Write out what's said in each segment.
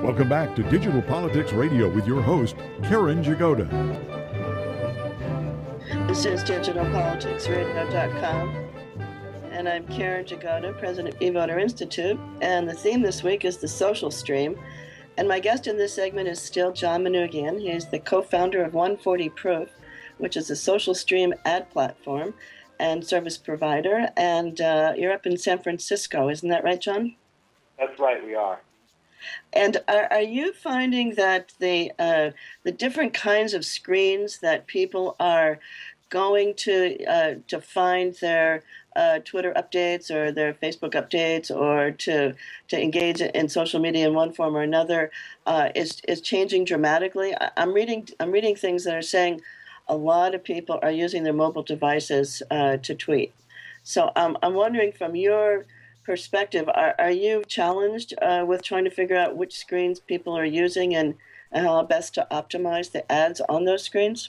Welcome back to Digital Politics Radio with your host, Karen Jagoda. This is digitalpoliticsradio.com, and I'm Karen Jagoda, president of eVoter Institute, and the theme this week is the social stream. And my guest in this segment is still John Manoogian. He's the co-founder of 140 Proof, which is a social stream ad platform and service provider. And you're up in San Francisco, isn't that right, John? That's right, we are. And are you finding that the different kinds of screens that people are going to find their Twitter updates or their Facebook updates or to engage in social media in one form or another is changing dramatically? I'm reading things that are saying a lot of people are using their mobile devices to tweet. So I'm wondering, from your perspective, are you challenged with trying to figure out which screens people are using and how best to optimize the ads on those screens?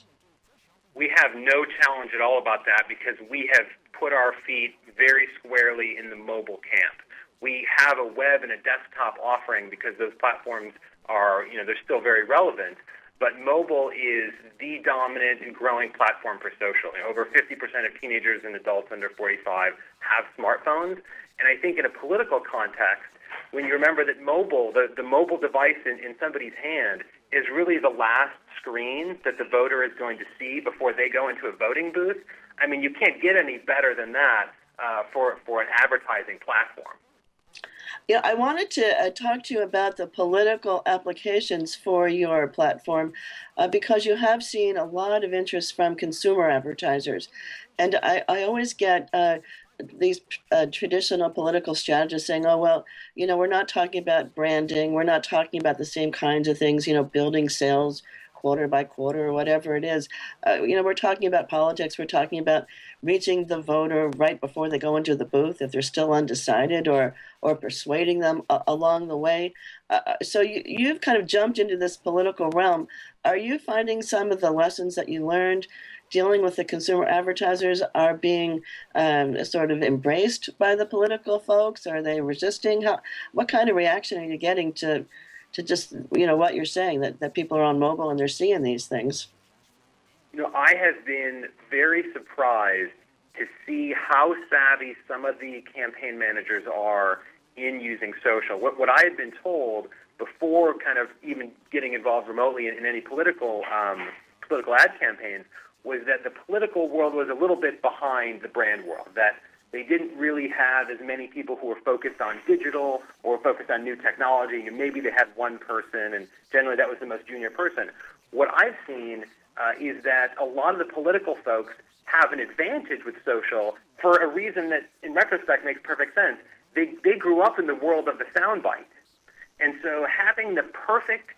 We have no challenge at all about that because we have put our feet very squarely in the mobile camp. We have a web and a desktop offering because those platforms are, they're still very relevant, but mobile is the dominant and growing platform for social. Over 50% of teenagers and adults under 45 have smartphones. And I think in a political context, when you remember that mobile, the mobile device in somebody's hand is really the last screen that the voter is going to see before they go into a voting booth, I mean, you can't get any better than that for an advertising platform. Yeah, I wanted to talk to you about the political applications for your platform because you have seen a lot of interest from consumer advertisers. And I always get these traditional political strategists saying, oh, well, we're not talking about branding. We're not talking about the same kinds of things, building sales quarter by quarter or whatever it is. We're talking about politics. We're talking about reaching the voter right before they go into the booth if they're still undecided or persuading them along the way. So you've kind of jumped into this political realm. Are you finding some of the lessons that you learned dealing with the consumer advertisers are being sort of embraced by the political folks? Are they resisting? What kind of reaction are you getting to just, what you're saying, that people are on mobile and they're seeing these things? I have been very surprised to see how savvy some of the campaign managers are in using social. What I had been told before kind of even getting involved remotely in any political ad campaigns was that the political world was a little bit behind the brand world, that they didn't really have as many people who were focused on digital or focused on new technology, and maybe they had one person, and generally that was the most junior person. What I've seen is that a lot of the political folks have an advantage with social for a reason that, in retrospect, makes perfect sense. They grew up in the world of the soundbite. And so having the perfect,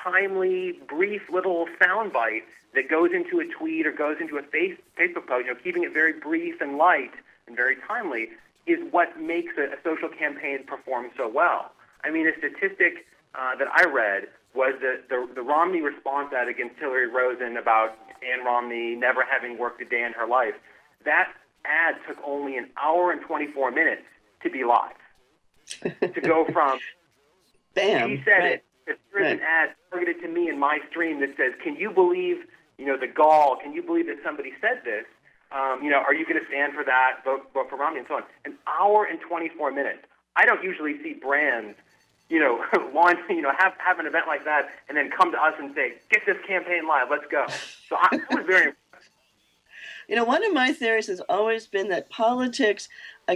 timely, brief little soundbite that goes into a tweet or goes into a Facebook post, keeping it very brief and light and very timely, is what makes a social campaign perform so well. I mean, a statistic that I read was that the Romney response ad against Hillary Rosen about Ann Romney never having worked a day in her life, that ad took only an hour and 24 minutes to be live. To go from, bam, she said right. it, if there is an ad targeted to me in my stream that says, can you believe, the gall, can you believe that somebody said this? Are you going to stand for that, vote for Romney, and so on? An hour and 24 minutes. I don't usually see brands, launch, have an event like that and then come to us and say, get this campaign live, let's go. So I was very impressed. One of my theories has always been that politics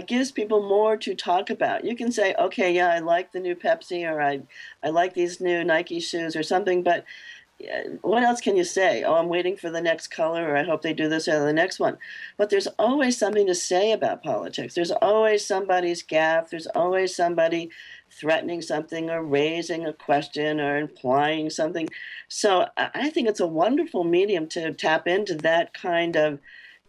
gives people more to talk about. You can say, okay, yeah, I like the new Pepsi, or I like these new Nike shoes or something, but what else can you say? Oh, I'm waiting for the next color, or I hope they do this or the next one. But there's always something to say about politics. There's always somebody's gaffe. There's always somebody threatening something or raising a question or implying something. So I think it's a wonderful medium to tap into that kind of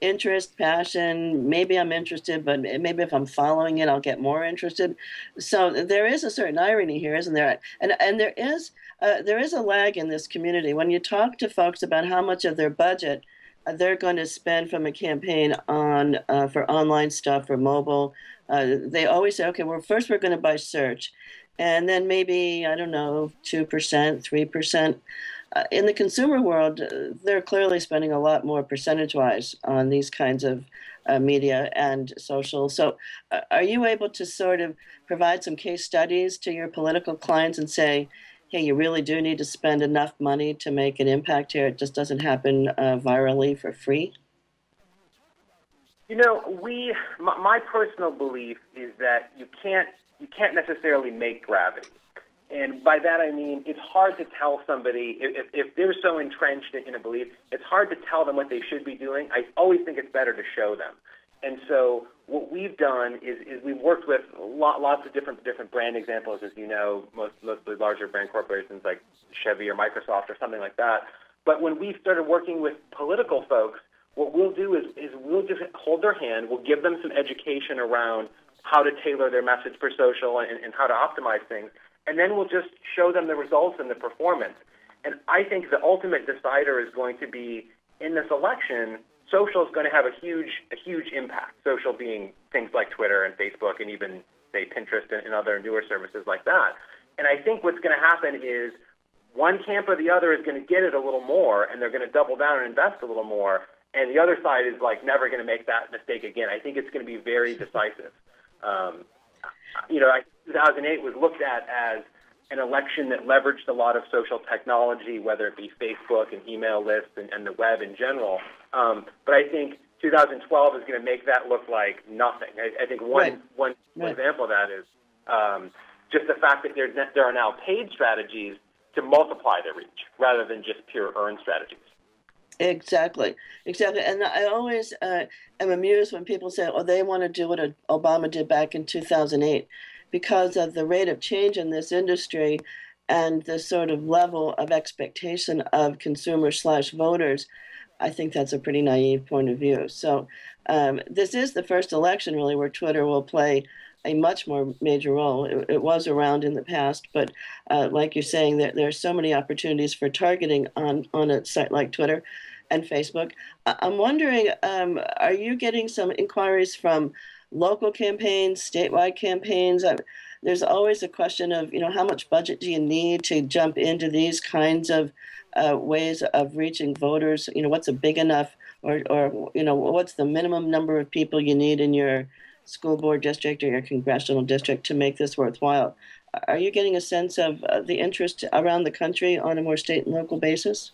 interest, passion. Maybe I'm interested, but maybe if I'm following it, I'll get more interested. So there is a certain irony here, isn't there? And there is a lag in this community. When you talk to folks about how much of their budget they're going to spend from a campaign on for online stuff, for mobile, they always say, okay, well, first we're going to buy search. and then maybe, I don't know, 2%, 3%. In the consumer world, they're clearly spending a lot more percentage-wise on these kinds of media and social. So, are you able to sort of provide some case studies to your political clients and say, hey, you really do need to spend enough money to make an impact here? It just doesn't happen virally for free? My personal belief is that you can't necessarily make gravity. And by that I mean it's hard to tell somebody, if they're so entrenched in a belief, it's hard to tell them what they should be doing. I always think it's better to show them. And so what we've done is we've worked with lots of different brand examples, as you know, mostly larger brand corporations like Chevy or Microsoft or something like that. But when we started working with political folks, what we'll do is we'll just hold their hand, we'll give them some education around how to tailor their message for social and how to optimize things, and then we'll just show them the results and the performance. And I think the ultimate decider is going to be, in this election, social is going to have a huge impact. Social being things like Twitter and Facebook and even, say, Pinterest and other newer services like that. And I think what's going to happen is one camp or the other is going to get it a little more, and they're going to double down and invest a little more, and the other side is like never going to make that mistake again. I think it's going to be very decisive. 2008 was looked at as an election that leveraged a lot of social technology, whether it be Facebook and email lists and the web in general. But I think 2012 is going to make that look like nothing. I think one example of that is just the fact that there are now paid strategies to multiply their reach rather than just pure earned strategies. Exactly. And I always am amused when people say, oh, they want to do what Obama did back in 2008, because of the rate of change in this industry and the sort of level of expectation of consumers/voters. I think that's a pretty naive point of view. So this is the first election, really, where Twitter will play a much more major role. It was around in the past, but like you're saying, there are so many opportunities for targeting on a site like Twitter and Facebook. I'm wondering, are you getting some inquiries from local campaigns, statewide campaigns? There's always a question of, how much budget do you need to jump into these kinds of ways of reaching voters? What's a big enough, or what's the minimum number of people you need in your school board district or your congressional district to make this worthwhile? Are you getting a sense of the interest around the country on a more state and local basis?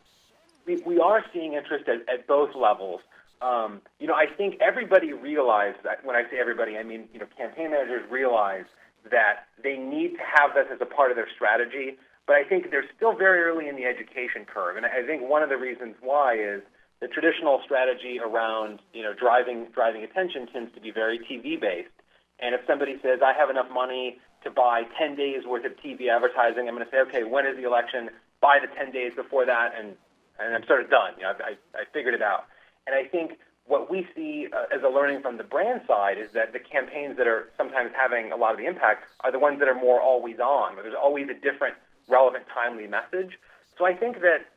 We are seeing interest at both levels. I think everybody realized that. When I say everybody, I mean, campaign managers realize that they need to have this as a part of their strategy. But I think they're still very early in the education curve. And I think one of the reasons why is the traditional strategy around, driving attention tends to be very TV-based. And if somebody says, I have enough money to buy 10 days worth of TV advertising, I'm going to say, okay, when is the election? Buy the 10 days before that, and I'm sort of done. I figured it out. And I think what we see as a learning from the brand side is that the campaigns that are sometimes having a lot of the impact are the ones that are more always on, where there's always a different, relevant, timely message. So I think that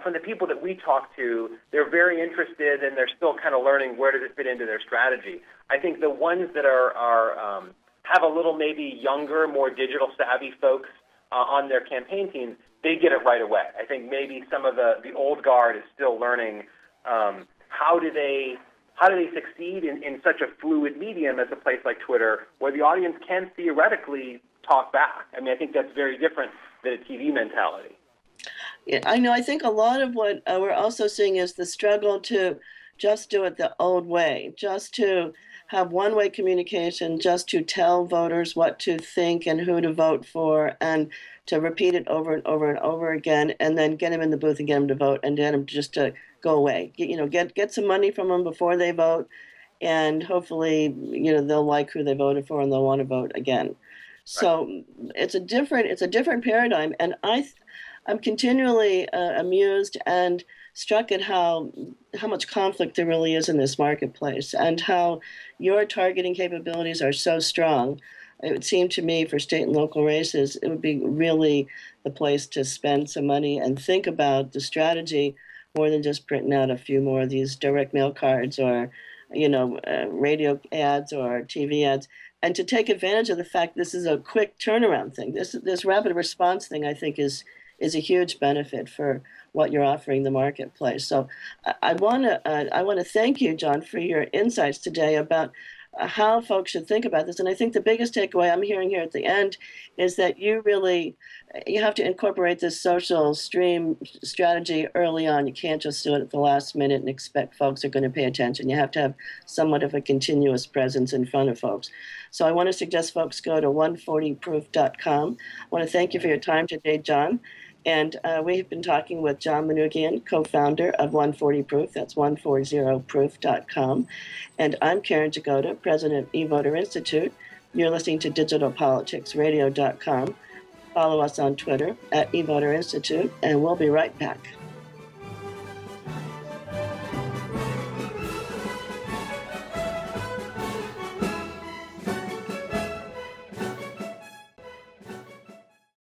from the people that we talk to, they're very interested, and they're still kind of learning where does it fit into their strategy. I think the ones that are have a little maybe younger, more digital savvy folks on their campaign teams, they get it right away. I think maybe some of the old guard is still learning how do they succeed in such a fluid medium as a place like Twitter, where the audience can theoretically talk back. I mean, I think that's very different than a TV mentality. Yeah, I know. I think a lot of what we're also seeing is the struggle to just do it the old way, just to have one-way communication, just to tell voters what to think and who to vote for, and to repeat it over and over and over again, and then get them in the booth and get them to vote, and get them just to go away. Get some money from them before they vote, and hopefully, they'll like who they voted for and they'll want to vote again. So it's a different paradigm, and I'm continually amused and struck at how much conflict there really is in this marketplace, and how your targeting capabilities are so strong. It would seem to me, for state and local races, it would be really the place to spend some money and think about the strategy more than just printing out a few more of these direct mail cards or radio ads or TV ads. and to take advantage of the fact this is a quick turnaround thing. This rapid response thing, I think, is a huge benefit for what you're offering the marketplace. So I want to thank you, John, for your insights today about how folks should think about this. And I think the biggest takeaway I'm hearing here at the end is that you have to incorporate this social stream strategy early on. You can't just do it at the last minute and expect folks are going to pay attention. You have to have somewhat of a continuous presence in front of folks. So I want to suggest folks go to 140proof.com. I want to thank you for your time today, John. And we've been talking with John Manoogian, co-founder of 140 Proof. That's 140proof.com. And I'm Karen Jagoda, president of eVoter Institute. You're listening to digitalpoliticsradio.com. Follow us on Twitter at eVoter Institute, and we'll be right back.